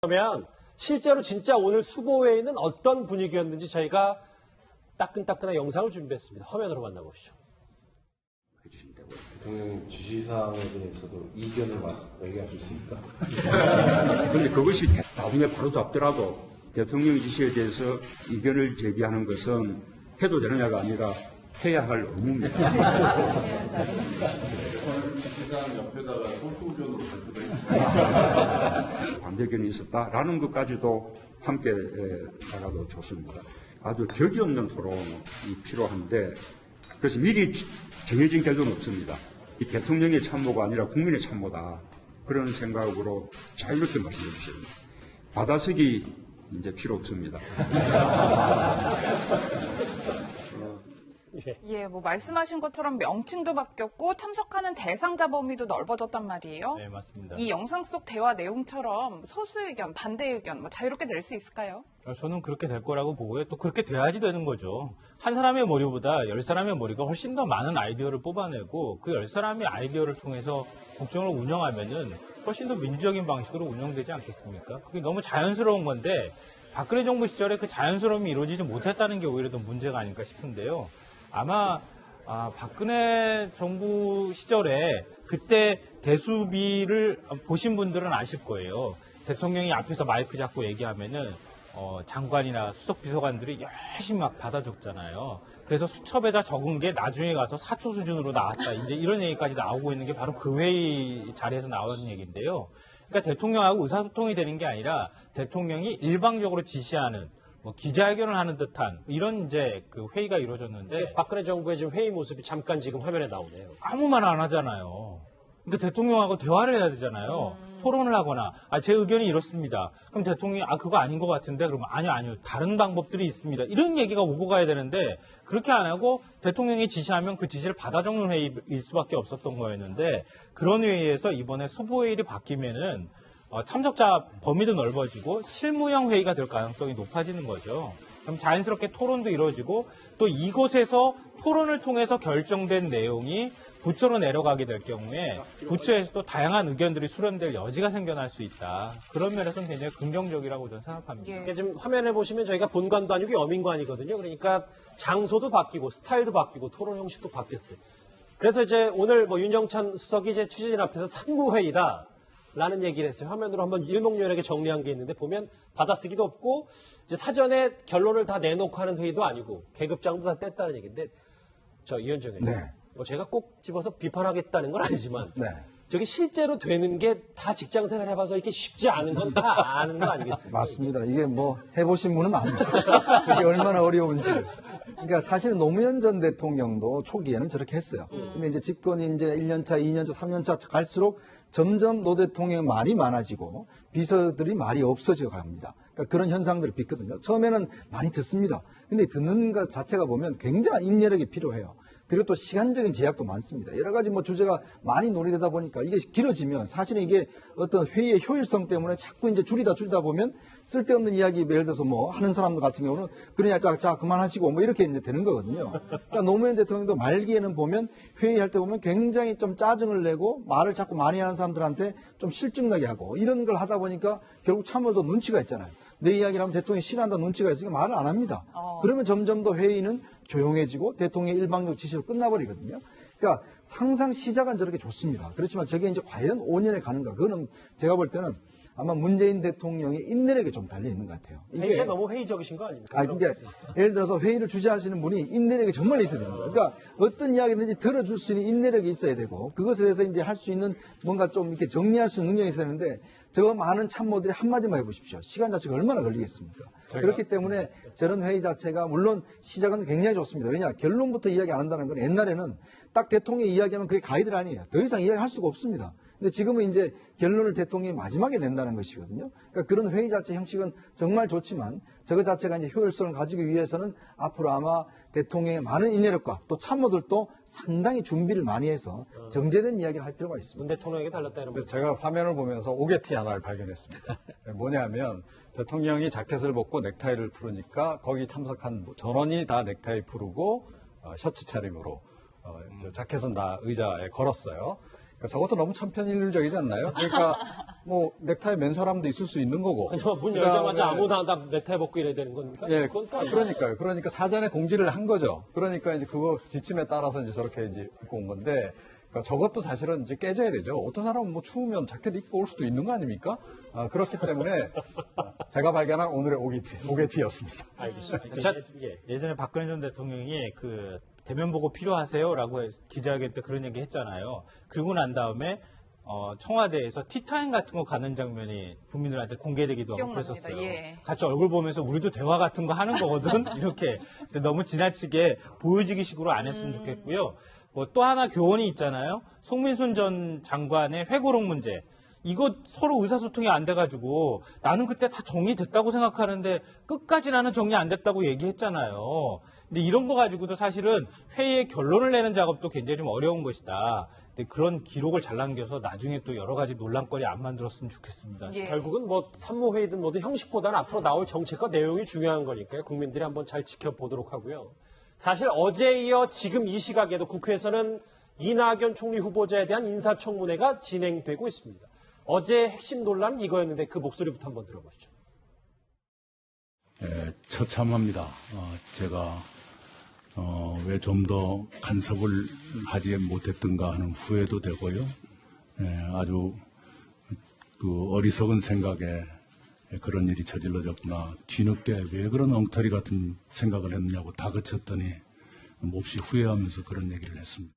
그러면 실제로 진짜 오늘 수보회의는 어떤 분위기였는지 저희가 따끈따끈한 영상을 준비했습니다. 화면으로 만나보시죠. 대통령 지시사항에 대해서도 이견을 얘기할 수 있습니까? 그런데 그것이 나중에 바로 잡더라도 대통령 지시에 대해서 이견을 제기하는 것은 해도 되느냐가 아니라 해야 할 의무입니다. 지시사항 옆에다가 소수 의견으로 발표를 반대견이 있었다라는 것까지도 함께 나가도 좋습니다. 아주 격이 없는 토론이 필요한데 그래서 미리 정해진 결론은 없습니다. 이 대통령의 참모가 아니라 국민의 참모다. 그런 생각으로 자유롭게 말씀해 주십니다. 받아쓰기 이제 필요 없습니다. 예, 뭐 말씀하신 것처럼 명칭도 바뀌었고 참석하는 대상자 범위도 넓어졌단 말이에요. 네, 맞습니다. 이 영상 속 대화 내용처럼 소수 의견, 반대 의견 뭐 자유롭게 낼 수 있을까요? 저는 그렇게 될 거라고 보고요. 또 그렇게 돼야지 되는 거죠. 한 사람의 머리보다 10사람의 머리가 훨씬 더 많은 아이디어를 뽑아내고 그 10사람의 아이디어를 통해서 국정을 운영하면은 훨씬 더 민주적인 방식으로 운영되지 않겠습니까? 그게 너무 자연스러운 건데 박근혜 정부 시절에 그 자연스러움이 이루어지지 못했다는 게 오히려 더 문제가 아닐까 싶은데요. 아마 박근혜 정부 시절에 그때 대수비를 보신 분들은 아실 거예요. 대통령이 앞에서 마이크 잡고 얘기하면은 장관이나 수석 비서관들이 열심히 막 받아 적잖아요. 그래서 수첩에다 적은 게 나중에 가서 사초 수준으로 나왔다. 이제 이런 얘기까지 나오고 있는 게 바로 그 회의 자리에서 나오는 얘기인데요. 그러니까 대통령하고 의사소통이 되는 게 아니라 대통령이 일방적으로 지시하는 기자회견을 하는 듯한 이런 이제 그 회의가 이루어졌는데 박근혜 정부의 지금 회의 모습이 잠깐 지금 화면에 나오네요. 아무 말 안 하잖아요. 그러니까 대통령하고 대화를 해야 되잖아요. 토론을 하거나 제 의견이 이렇습니다. 그럼 대통령이 그거 아닌 것 같은데 그러면 아니요 다른 방법들이 있습니다. 이런 얘기가 오고 가야 되는데 그렇게 안 하고 대통령이 지시하면 그 지시를 받아 적는 회의일 수밖에 없었던 거였는데 그런 회의에서 이번에 수보회의를 바뀌면은 참석자 범위도 넓어지고 실무형 회의가 될 가능성이 높아지는 거죠. 그럼 자연스럽게 토론도 이루어지고 또 이곳에서 토론을 통해서 결정된 내용이 부처로 내려가게 될 경우에 부처에서도 다양한 의견들이 수렴될 여지가 생겨날 수 있다. 그런 면에서는 굉장히 긍정적이라고 저는 생각합니다. 그러니까 지금 화면에 보시면 저희가 본관도 아니고 여민관이거든요. 그러니까 장소도 바뀌고 스타일도 바뀌고 토론 형식도 바뀌었어요. 그래서 이제 오늘 윤영찬 수석이 이제 취재진 앞에서 상무회의다. 라는 얘기를 했어요. 화면으로 한번 일목요연하게 정리한 게 있는데 보면 받아쓰기도 없고 이제 사전에 결론을 다 내놓고 하는 회의도 아니고 계급장도 다 뗐다는 얘기인데 이현정 의원 네. 제가 꼭 집어서 비판하겠다는 건 아니지만 네. 저게 실제로 되는 게 다 직장생활 해봐서 이렇게 쉽지 않은 건 다 아는 거 아니겠습니까? 맞습니다. 이게 해보신 분은 압니다. 그게 얼마나 어려운지. 그러니까 사실은 노무현 전 대통령도 초기에는 저렇게 했어요. 근데 이제 집권이 이제 1년차, 2년차, 3년차 갈수록 점점 노 대통령의 말이 많아지고 비서들이 말이 없어져 갑니다. 그러니까 그런 현상들을 빚거든요. 처음에는 많이 듣습니다. 근데 듣는 것 자체가 보면 굉장한 인내력이 필요해요. 그리고 또 시간적인 제약도 많습니다. 여러 가지 주제가 많이 논의되다 보니까 이게 길어지면 사실은 이게 어떤 회의의 효율성 때문에 자꾸 이제 줄이다 보면 쓸데없는 이야기 예를 들어서 하는 사람들 같은 경우는 그냥 자 그만하시고 이렇게 이제 되는 거거든요. 그러니까 노무현 대통령도 말기에는 보면 회의할 때 보면 굉장히 좀 짜증을 내고 말을 자꾸 많이 하는 사람들한테 좀 실증나게 하고 이런 걸 하다 보니까 결국 참모도 눈치가 있잖아요. 내 이야기를 하면 대통령이 싫어한다 눈치가 있으니까 말을 안 합니다. 그러면 점점 더 회의는 조용해지고 대통령의 일방적 지시로 끝나버리거든요. 그러니까 항상 시작은 저렇게 좋습니다. 그렇지만 저게 이제 과연 5년에 가는가? 그거는 제가 볼 때는 아마 문재인 대통령의 인내력에 좀 달려 있는 것 같아요. 회의가 너무 회의적이신 거 아닙니까? 그러니까 예를 들어서 회의를 주재하시는 분이 인내력이 정말 있어야 됩니다. 그러니까 어떤 이야기든지 들어줄 수 있는 인내력이 있어야 되고 그것에 대해서 이제 할 수 있는 뭔가 좀 이렇게 정리할 수 있는 능력이 있어야 되는데 저 많은 참모들이 한마디만 해보십시오. 시간 자체가 얼마나 걸리겠습니까? 그렇기 때문에 저런 회의 자체가 물론 시작은 굉장히 좋습니다. 왜냐? 결론부터 이야기 안 한다는 건 옛날에는 딱 대통령이 이야기하면 그게 가이드라인이에요. 더 이상 이야기할 수가 없습니다. 근데 지금은 이제 결론을 대통령이 마지막에 낸다는 것이거든요. 그러니까 그런 회의 자체 형식은 정말 좋지만 저거 자체가 이제 효율성을 가지기 위해서는 앞으로 아마 대통령의 많은 인내력과 또 참모들도 상당히 준비를 많이 해서 정제된 이야기를 할 필요가 있습니다. 문 대통령에게 달렸다 이런 제가 화면을 보면서 오게티 하나를 발견했습니다. 뭐냐면 대통령이 자켓을 벗고 넥타이를 풀으니까 거기 참석한 전원이 다 넥타이 풀고 셔츠 차림으로 자켓은 다 의자에 걸었어요. 그러니까 저것도 너무 천편일률적이지 않나요? 그러니까 뭐 넥타이 맨 사람도 있을 수 있는 거고. 아니, 문 열자마자 아무나 다 넥타이 벗고 이래야 되는 겁니까? 예, 그건 또 아니고. 그러니까요. 그러니까 사전에 공지를 한 거죠. 그러니까 이제 그거 지침에 따라서 이제 저렇게 이제 입고 온 건데, 그러니까 저것도 사실은 이제 깨져야 되죠. 어떤 사람은 뭐 추우면 자켓 입고 올 수도 있는 거 아닙니까? 그렇기 때문에 제가 발견한 오늘의 오게티였습니다. 알겠습니다. 자, 예전에 박근혜 전 대통령이 대면 보고 필요하세요라고 기자회견 때 그런 얘기 했잖아요. 그러고 난 다음에 청와대에서 티타임 같은 거 가는 장면이 국민들한테 공개되기도 하고 기억납니다. 그랬었어요. 예. 같이 얼굴 보면서 우리도 대화 같은 거 하는 거거든 이렇게. 근데 너무 지나치게 보여지기 식으로 안 했으면 좋겠고요. 뭐 또 하나 교훈이 있잖아요. 송민순 전 장관의 회고록 문제. 이거 서로 의사소통이 안 돼가지고 나는 그때 다 정리됐다고 생각하는데 끝까지 나는 정리 안 됐다고 얘기했잖아요. 근데 이런 거 가지고도 사실은 회의의 결론을 내는 작업도 굉장히 좀 어려운 것이다. 근데 그런 기록을 잘 남겨서 나중에 또 여러 가지 논란거리 안 만들었으면 좋겠습니다. 예. 결국은 뭐 산모회의든 뭐든 형식보다는 앞으로 나올 정책과 내용이 중요한 거니까요. 국민들이 한번 잘 지켜보도록 하고요. 사실 어제에 이어 지금 이 시각에도 국회에서는 이낙연 총리 후보자에 대한 인사청문회가 진행되고 있습니다. 어제 핵심 논란은 이거였는데 그 목소리부터 한번 들어보시죠. 처참합니다. 제가 왜 좀 더 간섭을 하지 못했던가 하는 후회도 되고요. 아주 어리석은 생각에 그런 일이 저질러졌구나. 뒤늦게 왜 그런 엉터리 같은 생각을 했느냐고 다그쳤더니 몹시 후회하면서 그런 얘기를 했습니다.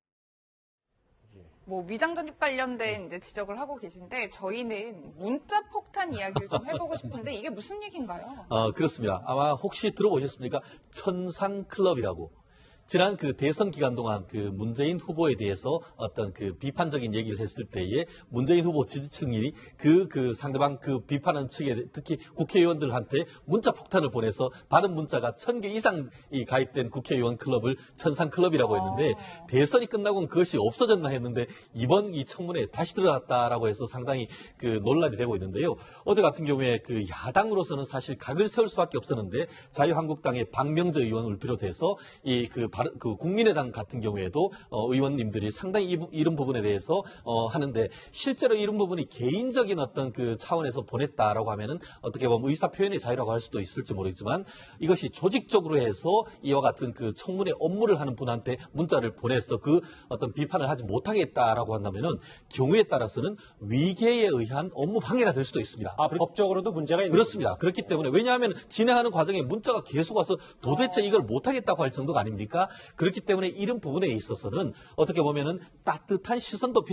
뭐 위장 전입 관련된 이제 지적을 하고 계신데 저희는 문자 폭탄 이야기를 좀 해보고 싶은데 이게 무슨 얘기인가요? 그렇습니다. 아마 혹시 들어보셨습니까? 천상클럽이라고. 지난 그 대선 기간 동안 그 문재인 후보에 대해서 어떤 그 비판적인 얘기를 했을 때에 문재인 후보 지지층이 그 상대방 그 비판하는 측에 특히 국회의원들한테 문자 폭탄을 보내서 받은 문자가 1000개 이상이 가입된 국회의원 클럽을 천상클럽이라고 했는데 대선이 끝나고는 그것이 없어졌나 했는데 이번 이 청문회에 다시 들어갔다라고 해서 상당히 그 논란이 되고 있는데요. 어제 같은 경우에 그 야당으로서는 사실 각을 세울 수밖에 없었는데 자유한국당의 박명재 의원을 비롯해서 그 국민의당 같은 경우에도 의원님들이 상당히 이런 부분에 대해서 하는데 실제로 이런 부분이 개인적인 어떤 그 차원에서 보냈다라고 하면은 어떻게 보면 의사 표현의 자유라고 할 수도 있을지 모르겠지만 이것이 조직적으로 해서 이와 같은 그 청문회 업무를 하는 분한테 문자를 보내서 그 어떤 비판을 하지 못하겠다라고 한다면은 경우에 따라서는 위계에 의한 업무 방해가 될 수도 있습니다. 법적으로도 문제가 있는 그렇습니다. 그렇기 때문에 왜냐하면 진행하는 과정에 문자가 계속 와서 도대체 이걸 못하겠다고 할 정도가 아닙니까? 그렇기 때문에 이런 부분에 있어서는 어떻게 보면은 따뜻한 시선도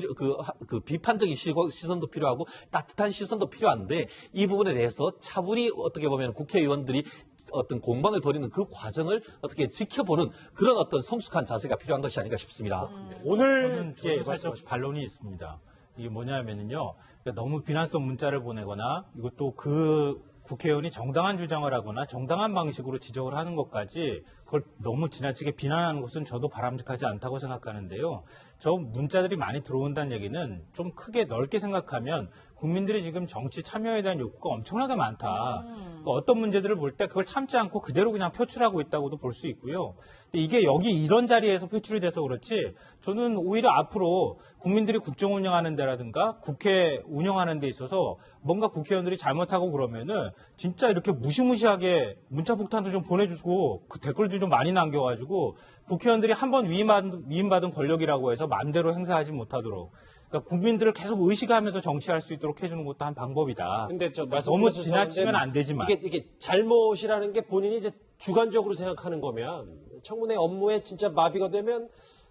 그 비판적인 시선도 필요하고 따뜻한 시선도 필요한데 이 부분에 대해서 차분히 어떻게 보면 국회의원들이 어떤 공방을 벌이는 그 과정을 어떻게 지켜보는 그런 어떤 성숙한 자세가 필요한 것이 아닌가 싶습니다. 오늘 저는 사실 반론이 있습니다. 이게 뭐냐면은요, 그러니까 너무 비난성 문자를 보내거나 이것도 그 국회의원이 정당한 주장을 하거나 정당한 방식으로 지적을 하는 것까지 그걸 너무 지나치게 비난하는 것은 저도 바람직하지 않다고 생각하는데요. 저 문자들이 많이 들어온다는 얘기는 좀 크게 넓게 생각하면 국민들이 지금 정치 참여에 대한 욕구가 엄청나게 많다. 그러니까 어떤 문제들을 볼 때 그걸 참지 않고 그대로 그냥 표출하고 있다고도 볼 수 있고요. 근데 이게 여기 이런 자리에서 표출이 돼서 그렇지 저는 오히려 앞으로 국민들이 국정 운영하는 데라든가 국회 운영하는 데 있어서 뭔가 국회의원들이 잘못하고 그러면은 진짜 이렇게 무시무시하게 문자 폭탄도 좀 보내주고 그 댓글도 좀 많이 남겨가지고 국회의원들이 한번 위임받은 권력이라고 해서 마음대로 행사하지 못하도록 그러니까 국민들을 계속 의식하면서 정치할 수 있도록 해주는 것도 한 방법이다. 근데 너무 지나치면 안 되지만 이게 잘못이라는 게 본인이 이제 주관적으로 생각하는 거면 청문회 업무에 진짜 마비가 되면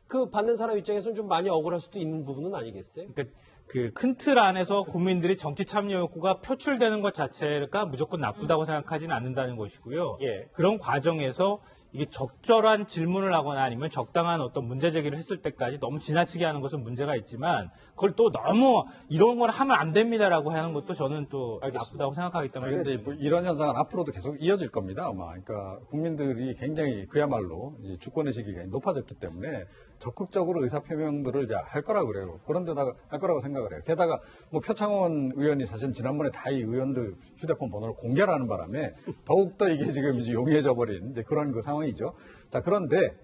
그 받는 사람 입장에서는 좀 많이 억울할 수도 있는 부분은 아니겠어요? 그러니까 그 큰 틀 안에서 국민들이 정치 참여 욕구가 표출되는 것 자체가 무조건 나쁘다고 생각하지는 않는다는 것이고요. 예. 그런 과정에서 이게 적절한 질문을 하거나 아니면 적당한 어떤 문제 제기를 했을 때까지 너무 지나치게 하는 것은 문제가 있지만 그걸 또 너무 이런 걸 하면 안 됩니다라고 하는 것도 저는 또 나쁘다고 생각하기 때문에 그런데 뭐 이런 현상은 앞으로도 계속 이어질 겁니다. 아마 그러니까 국민들이 굉장히 그야말로 이제 주권의식이 높아졌기 때문에 적극적으로 의사표명들을 이제 할 거라고 그래요. 그런데다가 할 거라고 생각을 해요. 게다가 뭐 표창원 의원이 사실 지난번에 다 이 의원들 휴대폰 번호를 공개를 하는 바람에 더욱더 이게 지금 이제 용이해져 버린 이제 그런 그 상황이죠. 자, 그런데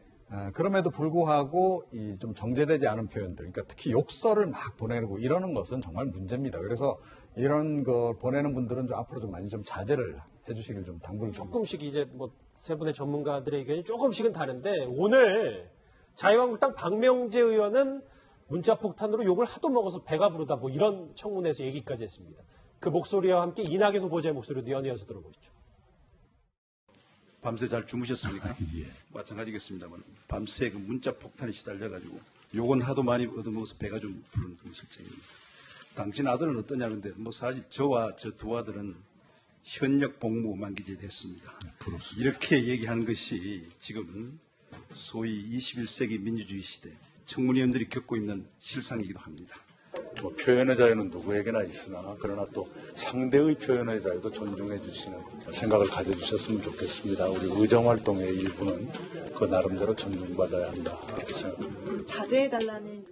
그럼에도 불구하고 이 좀 정제되지 않은 표현들, 그러니까 특히 욕설을 막 보내고 이러는 것은 정말 문제입니다. 그래서 이런 거 보내는 분들은 좀 앞으로 좀 많이 좀 자제를 해주시길 좀 당부를 드립니다. 조금씩 이제 뭐 세 분의 전문가들의 의견이 조금씩은 다른데 오늘 자유한국당 박명재 의원은 문자폭탄으로 욕을 하도 먹어서 배가 부르다 뭐 이런 청문회에서 얘기까지 했습니다. 그 목소리와 함께 이낙연 후보자의 목소리도 연이어서 들어보시죠. 밤새 잘 주무셨습니까? 예. 마찬가지겠습니다만 밤새 그 문자 폭탄에 시달려가지고 욕은 하도 많이 얻어먹어서 배가 좀 부르는 그런 실정입니다. 당신 아들은 어떠냐는데 뭐 사실 저와 저 두 아들은 현역 복무 만기제 됐습니다. 부럽습니다. 이렇게 얘기하는 것이 지금 소위 21세기 민주주의 시대 청문위원들이 겪고 있는 실상이기도 합니다. 뭐 표현의 자유는 누구에게나 있으나 그러나 또 상대의 표현의 자유도 존중해 주시는 생각을 가져주셨으면 좋겠습니다. 우리 의정활동의 일부는 그 나름대로 존중받아야 한다 이렇게 생각합니다. 자제해달라는.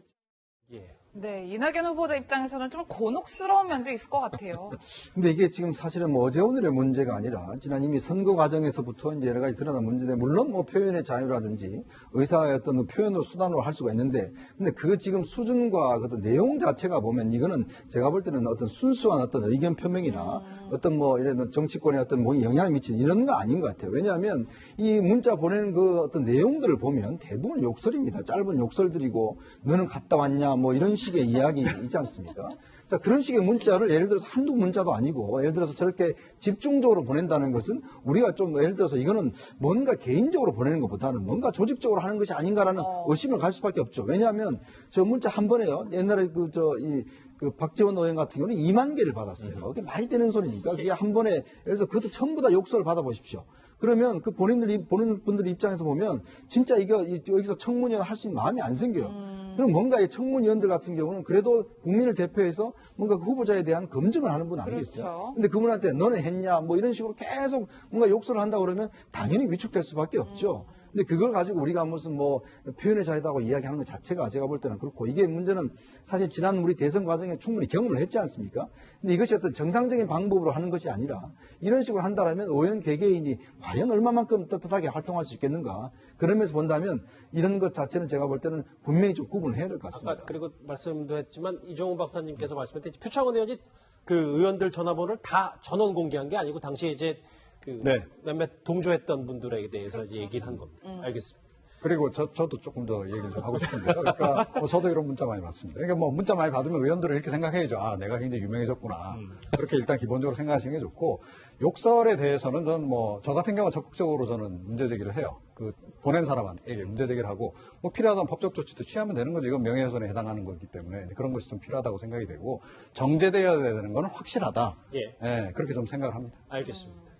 예. 네, 이낙연 후보자 입장에서는 좀 곤혹스러운 면도 있을 것 같아요. 근데 이게 지금 사실은 뭐 어제 오늘의 문제가 아니라 지난 이미 선거 과정에서부터 이제 여러 가지 드러난 문제인데 물론 뭐 표현의 자유라든지 의사의 어떤 표현을 수단으로 할 수가 있는데 근데 그 지금 수준과 그 내용 자체가 보면 이거는 제가 볼 때는 어떤 순수한 어떤 의견 표명이나 어떤 뭐 이런 정치권에 어떤 뭐 영향을 미치는 이런 거 아닌 것 같아요. 왜냐하면 이 문자 보내는 그 어떤 내용들을 보면 대부분 욕설입니다. 짧은 욕설들이고 너는 갔다 왔냐 뭐 이런 식의 이야기 있지 않습니까? 자, 그런 식의 문자를 예를 들어서 한두 문자도 아니고 예를 들어서 저렇게 집중적으로 보낸다는 것은 우리가 좀 예를 들어서 이거는 뭔가 개인적으로 보내는 것보다는 뭔가 조직적으로 하는 것이 아닌가라는 의심을 갈 수밖에 없죠. 왜냐하면 저 문자 한 번에요. 옛날에 그 박지원 의원 같은 경우는 2만 개를 받았어요. 그게 말이 되는 소리니까 그게 한 번에 예를 들어서 그것도 전부 다 욕설을 받아보십시오. 그러면 그 보는 분들 입장에서 보면 진짜 이거 여기서 청문위원 할 수 있는 마음이 안 생겨요. 그럼 뭔가 이 청문위원들 같은 경우는 그래도 국민을 대표해서 뭔가 그 후보자에 대한 검증을 하는 분 아니겠어요? 그렇죠. 근데 그분한테 너는 했냐 뭐 이런 식으로 계속 뭔가 욕설을 한다고 그러면 당연히 위축될 수밖에 없죠. 근데 그걸 가지고 우리가 무슨 뭐 표현의 자유다고 이야기하는 것 자체가 제가 볼 때는 그렇고 이게 문제는 사실 지난 우리 대선 과정에 충분히 경험을 했지 않습니까? 근데 이것이 어떤 정상적인 방법으로 하는 것이 아니라 이런 식으로 한다라면 의원 개개인이 과연 얼마만큼 떳떳하게 활동할 수 있겠는가? 그러면서 본다면 이런 것 자체는 제가 볼 때는 분명히 좀 구분을 해야 될 것 같습니다. 아까 그리고 말씀도 했지만 이종훈 박사님께서 말씀했듯이 표창원 의원이 그 의원들 전화번호를 다 전원 공개한 게 아니고 당시에 이제 그 네. 몇몇 동조했던 분들에 대해서 얘기를 한 겁니다. 알겠습니다. 그리고 저도 조금 더 얘기를 좀 하고 싶은데요. 그러니까 저도 이런 문자 많이 받습니다. 그러니까 뭐 문자 많이 받으면 의원들은 이렇게 생각해야죠. 아, 내가 굉장히 유명해졌구나. 그렇게 일단 기본적으로 생각하시는 게 좋고 욕설에 대해서는 저는 뭐 저 같은 경우는 적극적으로 저는 문제 제기를 해요. 그 보낸 사람에게 문제 제기를 하고 뭐 필요하다면 법적 조치도 취하면 되는 거죠. 이건 명예훼손에 해당하는 거기 때문에 그런 것이 좀 필요하다고 생각이 되고 정제되어야 되는 건 확실하다. 예. 그렇게 좀 생각을 합니다. 알겠습니다.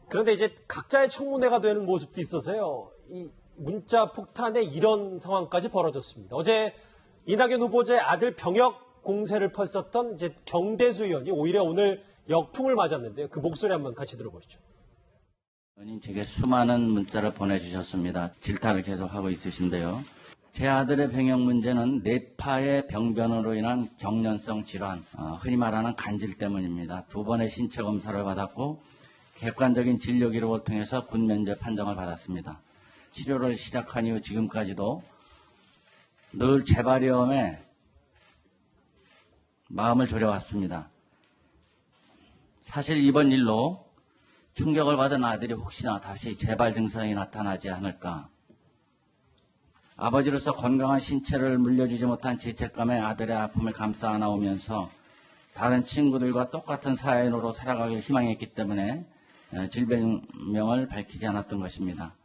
그런데 이제 각자의 청문회가 되는 모습도 있어서요. 이 문자 폭탄에 이런 상황까지 벌어졌습니다. 어제 이낙연 후보자의 아들 병역 공세를 펼쳤던 이제 경대수 의원이 오히려 오늘 역풍을 맞았는데요. 그 목소리 한번 같이 들어보시죠. 의원님 제게 수많은 문자를 보내주셨습니다. 질타를 계속하고 있으신데요. 제 아들의 병역 문제는 뇌파의 병변으로 인한 경련성 질환, 흔히 말하는 간질 때문입니다. 2번의 신체 검사를 받았고 객관적인 진료 기록을 통해서 군면제 판정을 받았습니다. 치료를 시작한 이후 지금까지도 늘 재발염에 마음을 졸여왔습니다. 사실 이번 일로 충격을 받은 아들이 혹시나 다시 재발 증상이 나타나지 않을까. 아버지로서 건강한 신체를 물려주지 못한 죄책감에 아들의 아픔을 감싸 안아오면서 다른 친구들과 똑같은 사회인으로 살아가길 희망했기 때문에 질병명을 밝히지 않았던 것입니다.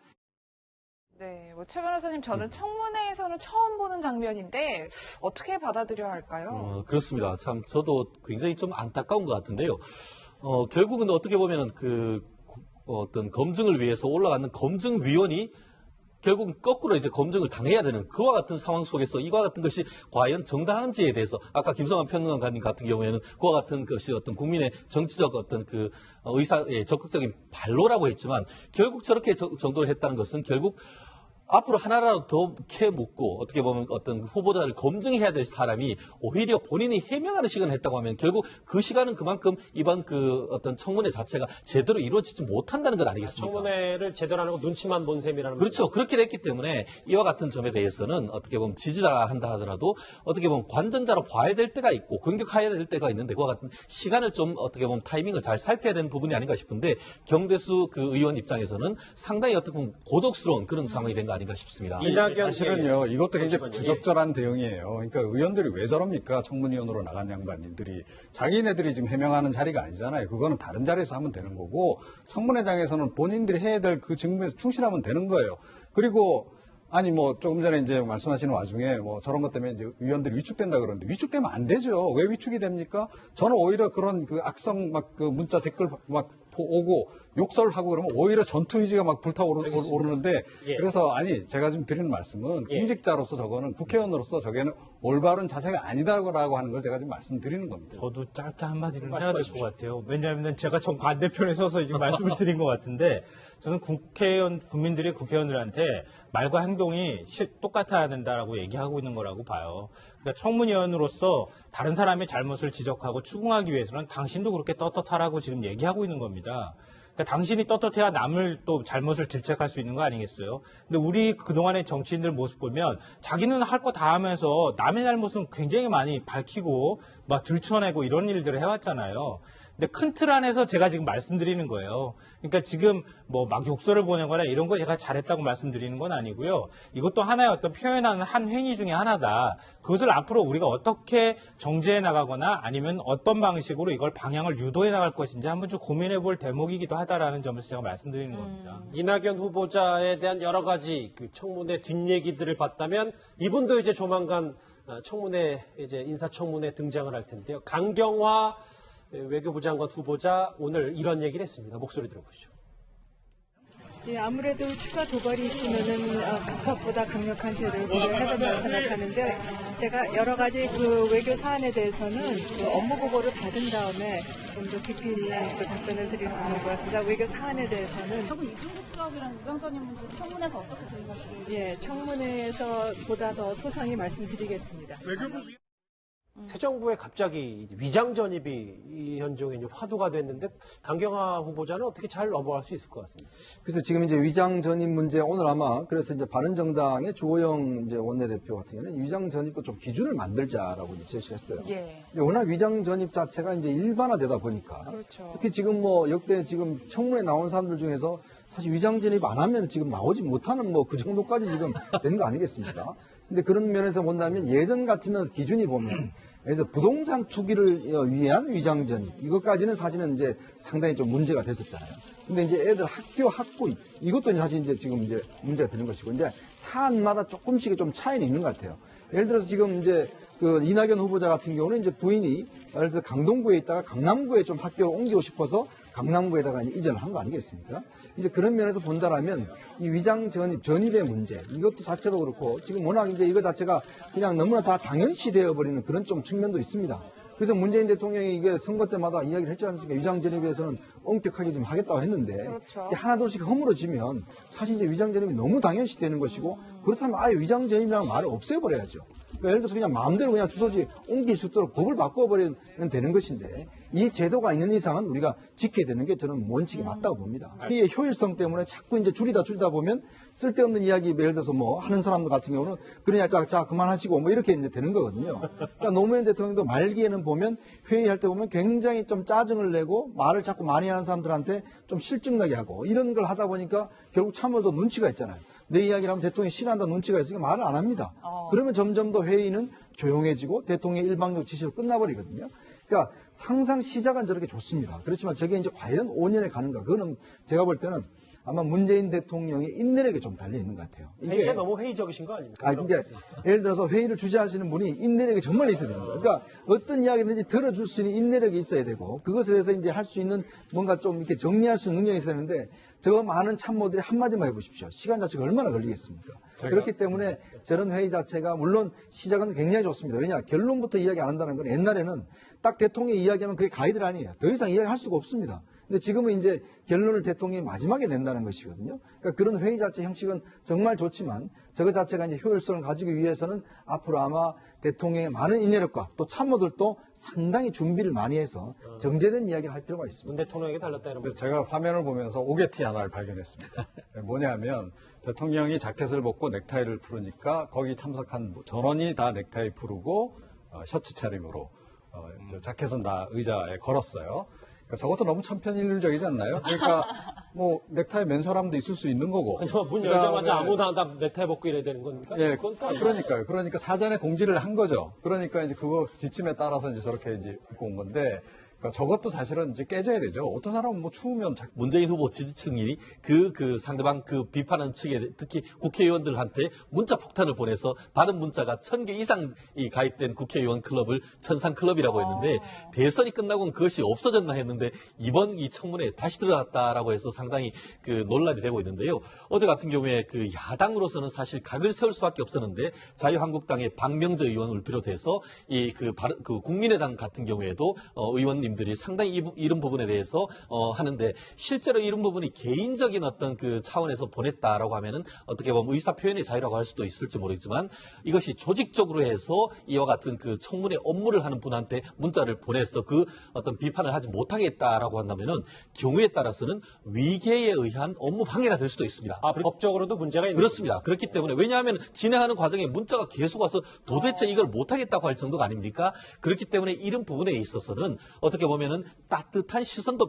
네, 뭐 최 변호사님 저는 청문회에서는 처음 보는 장면인데 어떻게 받아들여야 할까요? 그렇습니다. 참 저도 굉장히 좀 안타까운 것 같은데요. 결국은 어떻게 보면은 어떤 검증을 위해서 올라가는 검증위원이 결국 거꾸로 이제 검증을 당해야 되는 그와 같은 상황 속에서 이와 같은 것이 과연 정당한지에 대해서 아까 김성환 평론가님 같은 경우에는 그와 같은 것이 어떤 국민의 정치적 어떤 그 의사의 적극적인 발로라고 했지만 결국 저렇게 정도로 했다는 것은 결국 앞으로 하나라도 더 캐 묻고 어떻게 보면 어떤 후보자를 검증해야 될 사람이 오히려 본인이 해명하는 시간을 했다고 하면 결국 그 시간은 그만큼 이번 그 어떤 청문회 자체가 제대로 이루어지지 못한다는 것 아니겠습니까? 청문회를 제대로 안 하고 눈치만 본 셈이라는 그렇죠. 그렇게 됐기 때문에 이와 같은 점에 대해서는 어떻게 보면 지지자가 한다 하더라도 어떻게 보면 관전자로 봐야 될 때가 있고 공격해야 될 때가 있는데 그와 같은 시간을 좀 어떻게 보면 타이밍을 잘 살펴야 되는 부분이 아닌가 싶은데 경대수 그 의원 입장에서는 상당히 어떻게 보면 고독스러운 그런 상황이 된 거 아닌가 싶습니다. 사실은요, 이것도 굉장히 잠시만요. 부적절한 대응이에요. 그러니까 의원들이 왜 저럽니까? 청문위원으로 나간 양반님들이. 자기네들이 지금 해명하는 자리가 아니잖아요. 그거는 다른 자리에서 하면 되는 거고, 청문회장에서는 본인들이 해야 될 그 직무에서 충실하면 되는 거예요. 그리고, 아니, 뭐, 조금 전에 이제 말씀하시는 와중에 뭐 저런 것 때문에 이제 의원들이 위축된다 그러는데 위축되면 안 되죠. 왜 위축이 됩니까? 저는 오히려 그런 그 악성 막 그 문자 댓글 막 오고 욕설하고 그러면 오히려 전투 의지가 막 불타오르는데 예. 그래서 아니 제가 지금 드리는 말씀은 예. 공직자로서 저거는 국회의원으로서 저게는 올바른 자세가 아니다라고 하는 걸 제가 지금 말씀드리는 겁니다. 저도 짧게 한마디를 해야 될 말씀하십시오. 것 같아요. 왜냐하면 제가 정 반대편에 서서 지금 말씀을 드린 것 같은데 저는 국민들이 국회의원들한테 말과 행동이 똑같아야 된다라고 얘기하고 있는 거라고 봐요. 그러니까 청문위원으로서 다른 사람의 잘못을 지적하고 추궁하기 위해서는 당신도 그렇게 떳떳하라고 지금 얘기하고 있는 겁니다. 그러니까 당신이 떳떳해야 남을 또 잘못을 질책할 수 있는 거 아니겠어요? 근데 우리 그동안의 정치인들 모습 보면 자기는 할 거 다 하면서 남의 잘못은 굉장히 많이 밝히고 막 들춰내고 이런 일들을 해왔잖아요. 근데 큰 틀 안에서 제가 지금 말씀드리는 거예요. 그러니까 지금 뭐 막 욕설을 보내거나 이런 거 제가 잘했다고 말씀드리는 건 아니고요. 이것도 하나의 어떤 표현하는 한 행위 중에 하나다. 그것을 앞으로 우리가 어떻게 정제해 나가거나 아니면 어떤 방식으로 이걸 방향을 유도해 나갈 것인지 한번 좀 고민해 볼 대목이기도 하다라는 점에서 제가 말씀드리는 겁니다. 이낙연 후보자에 대한 여러 가지 그 청문회 뒷얘기들을 봤다면 이분도 이제 조만간 청문회 이제 인사청문회 등장을 할 텐데요. 강경화 외교부 장관 후보자 오늘 이런 얘기를 했습니다. 목소리 들어보시죠. 예, 아무래도 추가 도발이 있으면은 각각보다 강력한 제도를 고려해야 된다고 생각하는데 제가 여러 가지 그 외교 사안에 대해서는 그 업무 보고를 받은 다음에 좀 더 깊이 있는 그 답변을 드릴 수 있는 것 같습니다. 외교 사안에 대해서는 그럼 이중국적이랑 위장전입 문제 청문회에서 어떻게 대응하시겠어요? 예, 청문회에서 보다 더 소상히 말씀드리겠습니다. 새 정부에 갑자기 위장 전입이 현종에 이제 화두가 됐는데 강경화 후보자는 어떻게 잘 넘어갈 수 있을 것 같습니다. 그래서 지금 이제 위장 전입 문제 오늘 아마 그래서 이제 바른정당의 주호영 이제 원내대표 같은 경우는 위장 전입도 좀 기준을 만들자라고 이제 제시했어요. 예. 근데 워낙 위장 전입 자체가 이제 일반화되다 보니까 그렇죠. 특히 지금 뭐 역대 지금 청문회 나온 사람들 중에서 사실 위장 전입 안 하면 지금 나오지 못하는 뭐 그 정도까지 지금 된 거 아니겠습니까? 근데 그런 면에서 본다면 예전 같으면 기준이 보면 그래서 부동산 투기를 위한 위장 전입 이것까지는 사실은 이제 상당히 좀 문제가 됐었잖아요. 근데 이제 애들 학교 학구 이것도 사실 이제 지금 이제 문제가 되는 것이고 이제 사안마다 조금씩의 좀 차이는 있는 것 같아요. 예를 들어서 지금 이제 그 이낙연 후보자 같은 경우는 이제 부인이 예를 들어서 강동구에 있다가 강남구에 좀 학교를 옮기고 싶어서 강남구에다가 이전을 한 거 아니겠습니까? 이제 그런 면에서 본다라면 이 위장 전입의 문제 이것도 자체도 그렇고 지금 워낙 이제 이거 자체가 그냥 너무나 다 당연시 되어버리는 그런 좀 측면도 있습니다. 그래서 문재인 대통령이 이게 선거 때마다 이야기를 했지 않습니까? 위장 전입에 대해서는 엄격하게 좀 하겠다고 했는데 그렇죠. 이게 하나둘씩 허물어지면 사실 이제 위장 전입이 너무 당연시 되는 것이고 그렇다면 아예 위장 전입이라는 말을 없애버려야죠. 그러니까 예를 들어서 그냥 마음대로 그냥 주소지 옮길 수 있도록 법을 바꿔버리면 되는 것인데 이 제도가 있는 이상은 우리가 지켜야 되는 게 저는 원칙이 맞다고 봅니다. 이 효율성 때문에 자꾸 이제 줄이다 보면 쓸데없는 이야기 예를 들어서 뭐 하는 사람들 같은 경우는 그러냐 자 그만하시고 뭐 이렇게 이제 되는 거거든요. 그러니까 노무현 대통령도 말기에는 보면 회의할 때 보면 굉장히 좀 짜증을 내고 말을 자꾸 많이 하는 사람들한테 좀 실증나게 하고 이런 걸 하다 보니까 결국 참으로도 눈치가 있잖아요. 내 이야기를 하면 대통령이 싫어한다 눈치가 있으니까 말을 안 합니다. 그러면 점점 더 회의는 조용해지고 대통령의 일방적 지시로 끝나버리거든요. 그러니까 항상 시작은 저렇게 좋습니다. 그렇지만 저게 이제 과연 5년에 가는가? 그거는 제가 볼 때는 아마 문재인 대통령의 인내력에 좀 달려 있는 것 같아요. 회의가 너무 회의적이신 거 아닙니까? 아니, 그러니까 예를 들어서 회의를 주재하시는 분이 인내력이 정말 있어야 되는 거예요. 그러니까 어떤 이야기든지 들어줄 수 있는 인내력이 있어야 되고 그것에 대해서 이제 할 수 있는 뭔가 좀 이렇게 정리할 수 있는 능력이 있어야 되는데 저 많은 참모들이 한마디만 해보십시오. 시간 자체가 얼마나 걸리겠습니까? 그렇기 때문에 저런 회의 자체가 물론 시작은 굉장히 좋습니다. 왜냐 결론부터 이야기 안 한다는 건 옛날에는 딱 대통령이 이야기하면 그게 가이드라인이에요. 더 이상 이야기할 수가 없습니다. 근데 지금은 이제 결론을 대통령이 마지막에 낸다는 것이거든요. 그러니까 그런 회의 자체 형식은 정말 좋지만 저것 자체가 이제 효율성을 가지기 위해서는 앞으로 아마 대통령의 많은 인내력과 또 참모들도 상당히 준비를 많이 해서 정제된 이야기를 할 필요가 있습니다. 문 대통령에게 달렸다 이런 근데 제가 화면을 보면서 오게티 하나를 발견했습니다. 뭐냐면 대통령이 자켓을 벗고 넥타이를 풀으니까 거기 참석한 전원이 다 넥타이 풀고 셔츠 차림으로 저 자켓은 다 의자에 걸었어요. 그러니까 저것도 너무 천편일률적이지 않나요? 그러니까 뭐 넥타이 맨 사람도 있을 수 있는 거고. 문 열자마자 아무나 다 넥타이 벗고 이래야 되는 겁니까? 예, 그건 또 아니고. 그러니까요. 그러니까 사전에 공지를 한 거죠. 그러니까 이제 그거 지침에 따라서 이제 저렇게 이제 입고 온 건데, 그러니까 저것도 사실은 이제 깨져야 되죠. 어떤 사람은 뭐 추우면 문재인 후보 지지층이 그 상대방 그 비판하는 측에 특히 국회의원들한테 문자 폭탄을 보내서 받은 문자가 1000개 이상이 가입된 국회의원 클럽을 천상클럽이라고 했는데 대선이 끝나고는 그것이 없어졌나 했는데 이번 이 청문회에 다시 들어갔다라고 해서 상당히 그 논란이 되고 있는데요. 어제 같은 경우에 그 야당으로서는 사실 각을 세울 수밖에 없었는데 자유한국당의 박명재 의원을 비롯해서 그 국민의당 같은 경우에도 의원님들이 상당히 이런 부분에 대해서 하는데 실제로 이런 부분이 개인적인 어떤 그 차원에서 보냈다라고 하면은 어떻게 보면 의사 표현의 자유라고 할 수도 있을지 모르겠지만 이것이 조직적으로 해서 이와 같은 그 청문회 업무를 하는 분한테 문자를 보내서 그 어떤 비판을 하지 못하겠다라고 한다면은 경우에 따라서는 위계에 의한 업무 방해가 될 수도 있습니다. 법적으로도 문제가 있는 그렇습니다. 그렇기 때문에 왜냐하면 진행하는 과정에 문자가 계속 와서 도대체 이걸 못하겠다고 할 정도가 아닙니까? 그렇기 때문에 이런 부분에 있어서는 어떻게 보면은 따뜻한 시선도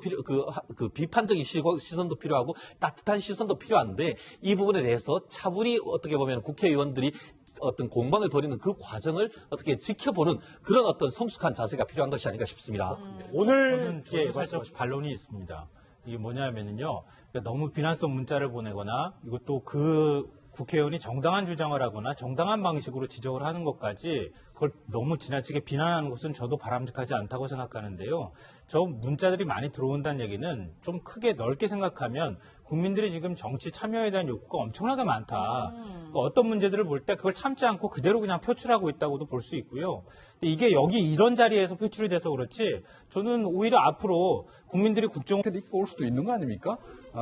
그 비판적인 시선도 필요하고 따뜻한 시선도 필요한데 이 부분에 대해서 차분히 어떻게 보면 국회의원들이 어떤 공방을 벌이는 그 과정을 어떻게 지켜보는 그런 어떤 성숙한 자세가 필요한 것이 아닌가 싶습니다. 오늘 저는 살짝 반론이 있습니다. 이게 뭐냐면요, 그러니까 너무 비난성 문자를 보내거나 이것도 그 국회의원이 정당한 주장을 하거나 정당한 방식으로 지적을 하는 것까지 그걸 너무 지나치게 비난하는 것은 저도 바람직하지 않다고 생각하는데요. 저 문자들이 많이 들어온다는 얘기는 좀 크게 넓게 생각하면 국민들이 지금 정치 참여에 대한 욕구가 엄청나게 많다. 그러니까 어떤 문제들을 볼 때 그걸 참지 않고 그대로 그냥 표출하고 있다고도 볼 수 있고요. 이게 여기 이런 자리에서 표출이 돼서 그렇지 저는 오히려 앞으로 국민들이 국정 입고 올 수도 있는 거 아닙니까?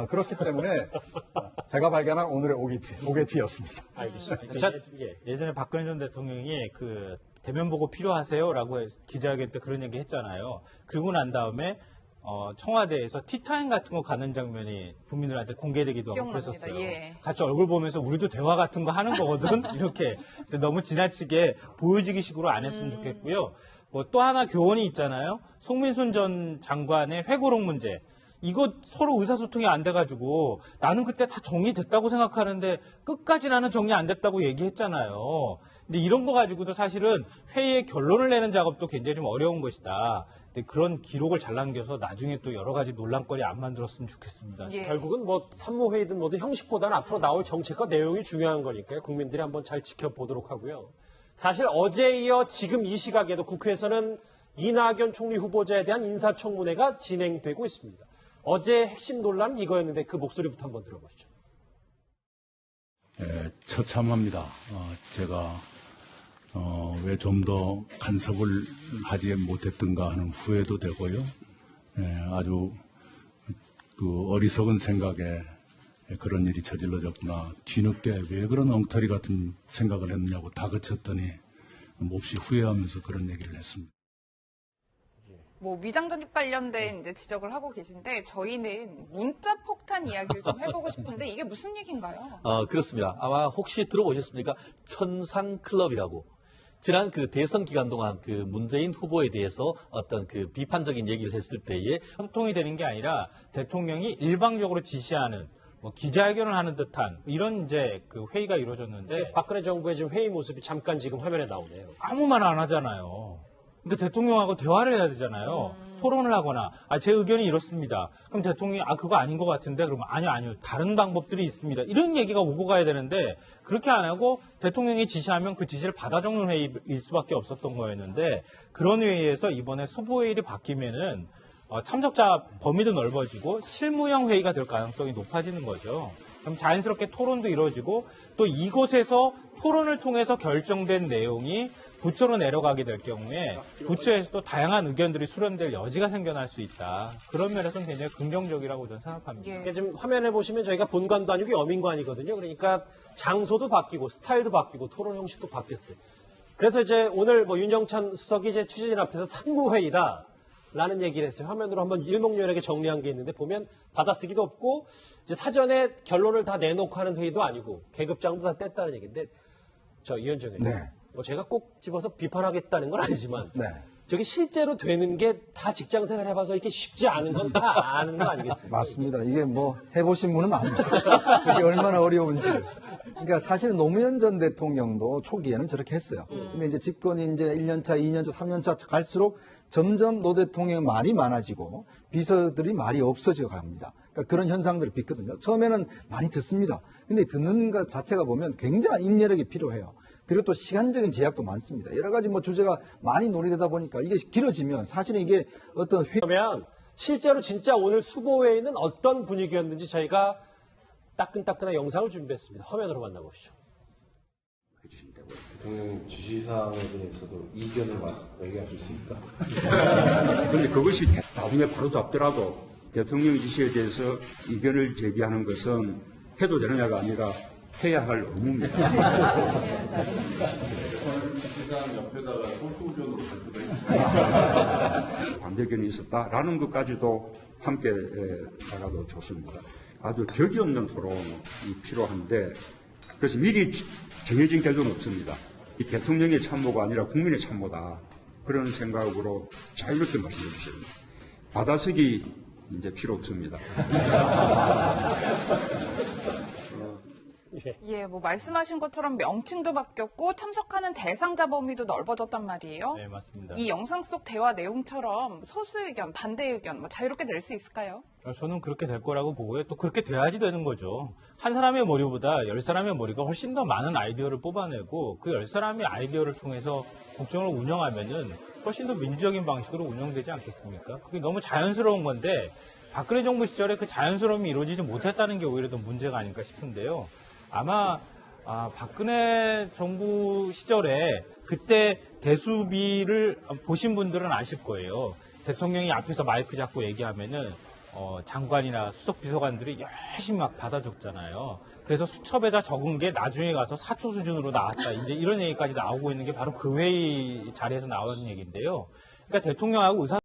그렇기 때문에 제가 발견한 오늘의 오게티였습니다. 알겠습니다. 예전에 박근혜 전 대통령이 그 대면 보고 필요하세요라고 기자회견 때 그런 얘기 했잖아요. 그러고 난 다음에 청와대에서 티타임 같은 거 가는 장면이 국민들한테 공개되기도 하고 그랬었어요. 예. 같이 얼굴 보면서 우리도 대화 같은 거 하는 거거든. 이렇게. 근데 너무 지나치게 보여지기 식으로 안 했으면 좋겠고요. 뭐 또 하나 교훈이 있잖아요. 송민순 전 장관의 회고록 문제. 이거 서로 의사소통이 안 돼가지고 나는 그때 다 정리됐다고 생각하는데 끝까지 나는 정리 안 됐다고 얘기했잖아요. 근데 이런 거 가지고도 사실은 회의의 결론을 내는 작업도 굉장히 좀 어려운 것이다. 근데 그런 기록을 잘 남겨서 나중에 또 여러 가지 논란거리 안 만들었으면 좋겠습니다. 결국은 뭐 산모회의든 뭐든 형식보다는 앞으로 나올 정책과 내용이 중요한 거니까요. 국민들이 한번 잘 지켜보도록 하고요. 사실 어제에 이어 지금 이 시각에도 국회에서는 이낙연 총리 후보자에 대한 인사청문회가 진행되고 있습니다. 어제 핵심 논란은 이거였는데 그 목소리부터 한번 들어보시죠. 처참합니다. 제가 왜 좀 더 간섭을 하지 못했던가 하는 후회도 되고요. 아주 그 어리석은 생각에 그런 일이 저질러졌구나. 뒤늦게 왜 그런 엉터리 같은 생각을 했느냐고 다그쳤더니 몹시 후회하면서 그런 얘기를 했습니다. 뭐 위장 전입 관련된 이제 지적을 하고 계신데 저희는 문자 폭탄 이야기를 좀 해보고 싶은데 이게 무슨 얘기인가요? 그렇습니다. 아마 혹시 들어보셨습니까? 천상클럽이라고. 지난 그 대선 기간 동안 그 문재인 후보에 대해서 어떤 그 비판적인 얘기를 했을 때에 소통이 되는 게 아니라 대통령이 일방적으로 지시하는 뭐 기자회견을 하는 듯한 이런 이제 그 회의가 이루어졌는데 박근혜 정부의 지금 회의 모습이 잠깐 지금 화면에 나오네요. 아무 말 안 하잖아요. 그러니까 대통령하고 대화를 해야 되잖아요. 토론을 하거나 제 의견이 이렇습니다. 그럼 대통령이 그거 아닌 것 같은데 그러면 아니요 다른 방법들이 있습니다. 이런 얘기가 오고 가야 되는데 그렇게 안 하고 대통령이 지시하면 그 지시를 받아 적는 회의일 수밖에 없었던 거였는데 그런 회의에서 이번에 수보회의를 바뀌면은 참석자 범위도 넓어지고 실무형 회의가 될 가능성이 높아지는 거죠. 그럼 자연스럽게 토론도 이루어지고 또 이곳에서 토론을 통해서 결정된 내용이 부처로 내려가게 될 경우에 부처에서 또 다양한 의견들이 수렴될 여지가 생겨날 수 있다. 그런 면에서는 굉장히 긍정적이라고 저는 생각합니다. 그러니까 지금 화면에 보시면 저희가 본관도 아니고 어민관이거든요. 그러니까 장소도 바뀌고 스타일도 바뀌고 토론 형식도 바뀌었어요. 그래서 이제 오늘 뭐 윤영찬 수석이 이제 취재진 앞에서 산무회의다. 라는 얘기를 했어요. 화면으로 한번 일목요연하게 정리한 게 있는데 보면 받아쓰기도 없고 이제 사전에 결론을 다 내놓고 하는 회의도 아니고 계급장도 다 뗐다는 얘기인데 저 이현정 의원 네. 뭐 제가 꼭 집어서 비판하겠다는 건 아니지만 네. 저게 실제로 되는 게 다 직장생활 해봐서 이렇게 쉽지 않은 건 다 아는 거 아니겠습니까? 맞습니다. 이게 뭐 해보신 분은 압니다. 그게 얼마나 어려운지. 그러니까 사실은 노무현 전 대통령도 초기에는 저렇게 했어요. 근데 이제 집권이 이제 1년차, 2년차, 3년차 갈수록 점점 노 대통령의 말이 많아지고 비서들이 말이 없어져 갑니다. 그러니까 그런 현상들을 빚거든요. 처음에는 많이 듣습니다. 근데 듣는 것 자체가 보면 굉장한 인내력이 필요해요. 그리고 또 시간적인 제약도 많습니다. 여러 가지 뭐 주제가 많이 논의되다 보니까 이게 길어지면 사실은 이게 어떤 그러면 실제로 진짜 오늘 수보회의는 어떤 분위기였는지 저희가 따끈따끈한 영상을 준비했습니다. 화면으로 만나보시죠. 대통령 지시사항에 대해서도 이견을 얘기할 수 있습니까? 그런데 그것이 나중에 바로 잡더라도 대통령 지시에 대해서 이견을 제기하는 것은 해도 되느냐가 아니라 해야 할 의무입니다. 반대견이 있었다라는 것까지도 함께 나가도 좋습니다. 아주 격이 없는 토론이 필요한데 그래서 미리 정해진 결론은 없습니다. 이 대통령의 참모가 아니라 국민의 참모다. 그런 생각으로 자유롭게 말씀해 주십니다. 받아쓰기 이제 필요 없습니다. 예, 뭐 말씀하신 것처럼 명칭도 바뀌었고 참석하는 대상자 범위도 넓어졌단 말이에요. 네, 맞습니다. 이 영상 속 대화 내용처럼 소수 의견, 반대 의견 뭐 자유롭게 낼 수 있을까요? 저는 그렇게 될 거라고 보고요. 또 그렇게 돼야지 되는 거죠. 한 사람의 머리보다 10사람의 머리가 훨씬 더 많은 아이디어를 뽑아내고 그 10사람의 아이디어를 통해서 국정을 운영하면은 훨씬 더 민주적인 방식으로 운영되지 않겠습니까? 그게 너무 자연스러운 건데 박근혜 정부 시절에 그 자연스러움이 이루어지지 못했다는 게 오히려 더 문제가 아닐까 싶은데요. 아마 박근혜 정부 시절에 그때 대수비를 보신 분들은 아실 거예요. 대통령이 앞에서 마이크 잡고 얘기하면은 장관이나 수석 비서관들이 열심히 막 받아 적잖아요. 그래서 수첩에다 적은 게 나중에 가서 사초 수준으로 나왔다. 이제 이런 얘기까지 나오고 있는 게 바로 그 회의 자리에서 나오는 얘기인데요. 그러니까 대통령하고 의사